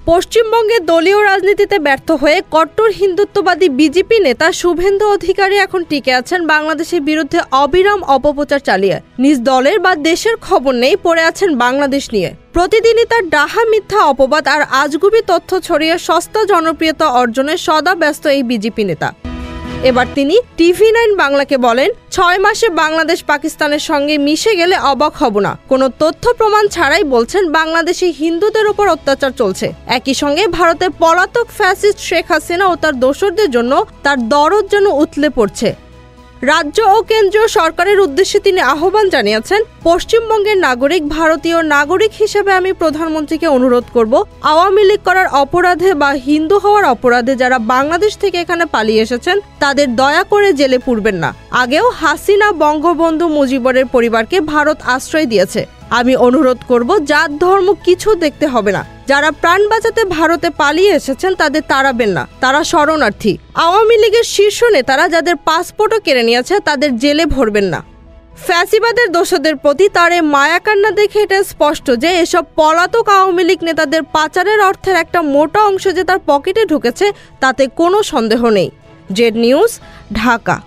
পশ্চিমবঙ্গে দলীয় রাজনীতিতে ব্যর্থ হয়ে কট্টর হিন্দুত্ববাদী বিজেপি নেতা শুভেন্দু অধিকারী এখন টিকে আছেন বাংলাদেশের বিরুদ্ধে অবিরাম অপপ্রচার চালিয়ে। নিজ দলের বা দেশের খবর নেই, পড়ে আছেন বাংলাদেশ নিয়ে। প্রতিদিনই তার ডাহা মিথ্যা অপবাদ আর আজগুবি তথ্য ছড়িয়ে সস্তা জনপ্রিয়তা অর্জনে সদা ব্যস্ত এই বিজেপি নেতা। এবার তিনি TV9 বাংলাকে বলেন, 6 মাসে বাংলাদেশ পাকিস্তানের সঙ্গে মিশে গেলে অবাক হব না। কোনো তথ্য প্রমাণ ছাড়াই বলছেন বাংলাদেশে হিন্দুদের উপর অত্যাচার চলছে। একই সঙ্গে ভারতের পলাতক ফ্যাসিস্ট শেখ হাসিনা ও তার দোসরদের জন্য তার দরদ যেন উতলে পড়ছে। রাজ্য ও কেন্দ্রীয় সরকারের উদ্দেশ্যে তিনি আহ্বান জানিয়েছেন, পশ্চিমবঙ্গের নাগরিক, ভারতীয় নাগরিক হিসেবে আমি প্রধানমন্ত্রীকে অনুরোধ করব, আওয়ামী লীগ করার অপরাধে বা হিন্দু হওয়ার অপরাধে যারা বাংলাদেশ থেকে এখানে পালিয়ে এসেছেন তাদের দয়া করে জেলে পুরবেন না। আগেও হাসিনা বঙ্গবন্ধু মুজিবরের পরিবারকে ভারত আশ্রয় দিয়েছে। আমি অনুরোধ করব, জাত ধর্ম কিছু দেখতে হবে না। যারা প্রাণ বাঁচাতে ভারতে পালিয়ে এসেছেন তাদের তাড়াবেন না, তারা শরণার্থী। আওয়ামী লীগের শীর্ষ নেতারা যাদের পাসপোর্টও কেড়ে নিয়েছে তাদের জেলে ভরবেন না। ফ্যাসিবাদের দোষদের প্রতি তার মায়াকান্না দেখে এটা স্পষ্ট যে এসব পলাতক আওয়ামী লীগ নেতাদের পাচারের অর্থের একটা মোটা অংশ যে তার পকেটে ঢুকেছে তাতে কোনো সন্দেহ নেই। Z news, Dhaka.